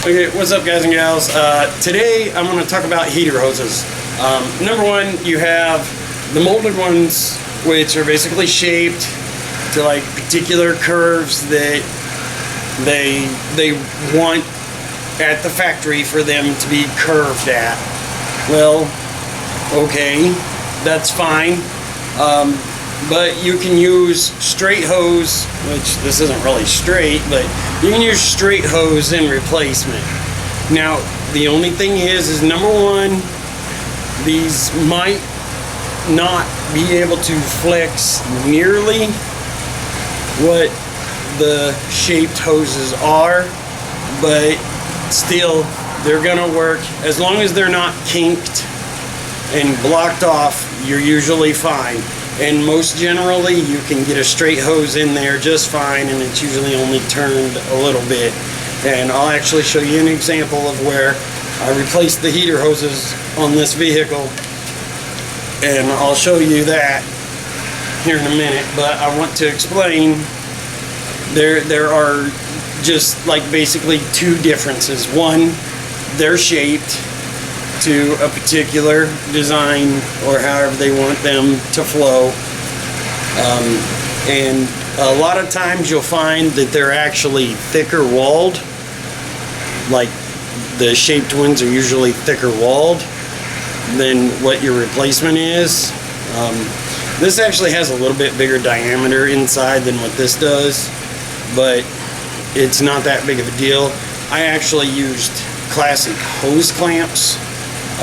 Okay, what's up guys and gals? Today I'm going to talk about heater hoses. Number one, you have the molded ones, which are basically shaped to like particular curves that they want at the factory for them to be curved at. Well, okay, that's fine. But you can use straight hose, which this isn't really straight, but you can use straight hose in replacement. Now, the only thing is number one, these might not be able to flex nearly what the shaped hoses are, but still, they're gonna work. As long as they're not kinked and blocked off, you're usually fine. And most generally, you can get a straight hose in there just fine, and it's usually only turned a little bit. And I'll actually show you an example of where I replaced the heater hoses on this vehicle, and I'll show you that here in a minute. But I want to explain there are just like basically two differences. One, they're shaped to a particular design or however they want them to flow, and a lot of times you'll find that they're actually thicker walled. Like the shaped ones are usually thicker walled than what your replacement is. This actually has a little bit bigger diameter inside than what this does, but it's not that big of a deal. I actually used classic hose clamps.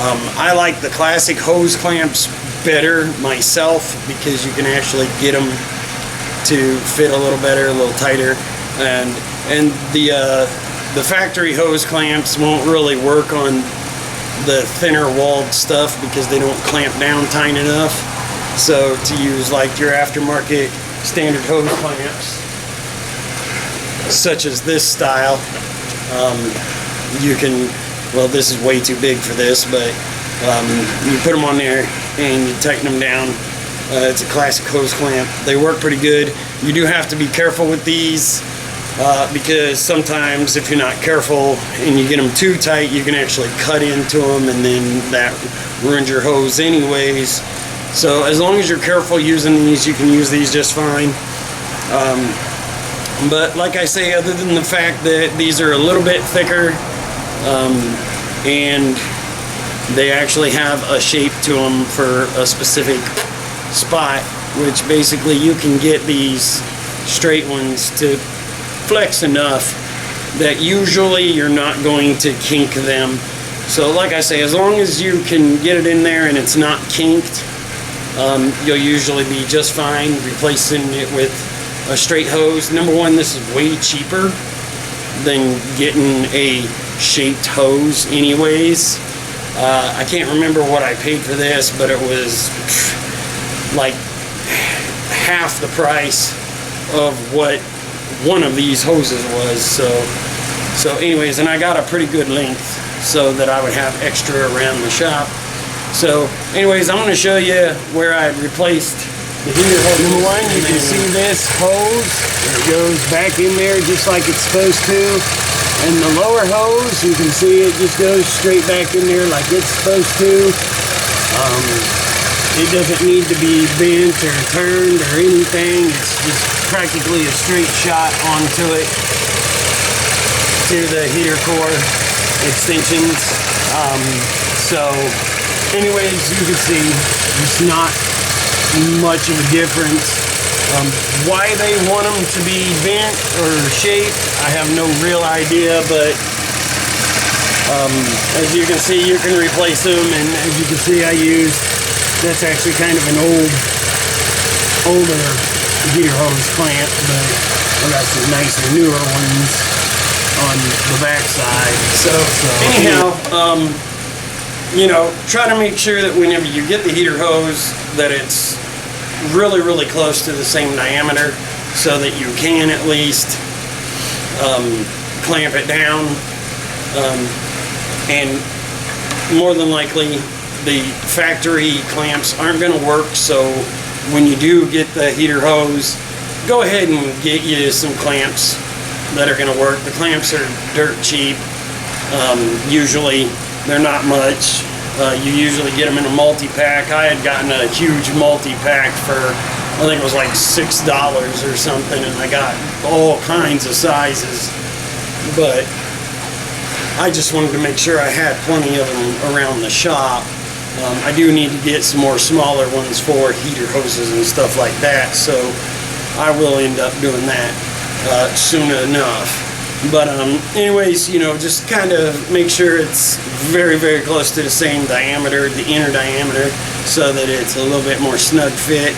I like the classic hose clamps better myself because you can actually get them to fit a little better, a little tighter, and the factory hose clamps won't really work on the thinner walled stuff because they don't clamp down tight enough. So to use like your aftermarket standard hose clamps, such as this style, you can. Well, this is way too big for this, but you put them on there and you tighten them down. It's a classic hose clamp. They work pretty good. You do have to be careful with these because sometimes if you're not careful and you get them too tight, you can actually cut into them, and then that ruins your hose anyways. So as long as you're careful using these, you can use these just fine. But like I say, other than the fact that these are a little bit thicker, and they actually have a shape to them for a specific spot, which basically you can get these straight ones to flex enough that usually you're not going to kink them. So like I say, as long as you can get it in there and it's not kinked, you'll usually be just fine replacing it with a straight hose. Number one, this is way cheaper than getting a shaped hose anyways. I can't remember what I paid for this, but it was like half the price of what one of these hoses was. So anyways, and I got a pretty good length so that I would have extra around the shop. So anyways, I'm going to show you where I replaced the heater hose. Number one, you can see this hose. It goes back in there just like it's supposed to. And the lower hose, you can see it just goes straight back in there like it's supposed to. It doesn't need to be bent or turned or anything. It's just practically a straight shot onto it, to the heater core extensions. So anyways, you can see it's not much of a difference. Why they want them to be bent or shaped, I have no real idea, but as you can see, you can replace them, and as you can see, that's actually kind of an older heater hose clamp, but I got some nicer, newer ones on the back side. So anyhow, you know, try to make sure that whenever you get the heater hose that it's really close to the same diameter so that you can at least clamp it down, and more than likely the factory clamps aren't going to work. So when you do get the heater hose, go ahead and get you some clamps that are going to work. The clamps are dirt cheap. Usually they're not much. You usually get them in a multi-pack. I had gotten a huge multi-pack for, I think it was like $6 or something, and I got all kinds of sizes. But I just wanted to make sure I had plenty of them around the shop. I do need to get some more smaller ones for heater hoses and stuff like that, so I will end up doing that soon enough. But anyways, you know, just kind of make sure it's very, very close to the same diameter, the inner diameter, so that it's a little bit more snug fit.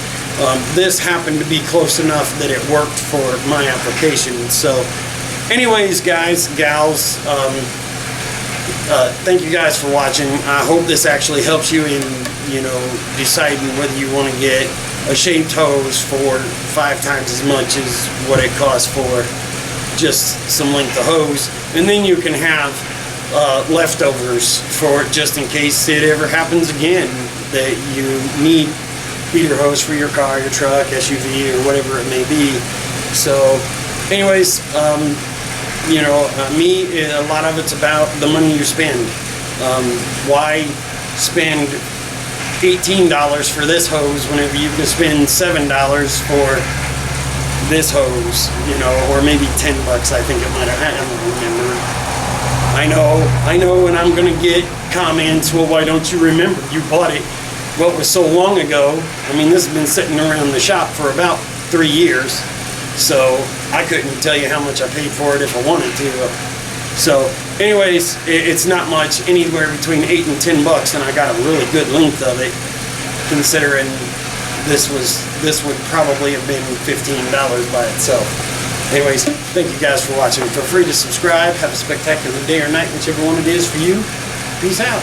This happened to be close enough that it worked for my application. So anyways, guys, gals, thank you guys for watching. I hope this actually helps you in, you know, deciding whether you want to get a shaped hose for 5 times as much as what it costs for just some length of hose, and then you can have leftovers for just in case it ever happens again that you need heater hose for your car, your truck, SUV, or whatever it may be. So anyways, you know, a lot of it's about the money you spend. Why spend $18 for this hose whenever you can spend $7 for this hose, you know, or maybe $10, I think it might have, I don't remember. I know, and I'm gonna get comments, well, why don't you remember? You bought it, what was so long ago. I mean, this has been sitting around the shop for about 3 years, so I couldn't tell you how much I paid for it if I wanted to. So anyways, it's not much, anywhere between $8 and $10, and I got a really good length of it, considering this would probably have been $15 by itself. Anyways, thank you guys for watching. Feel free to subscribe. Have a spectacular day or night, whichever one it is for you. Peace out.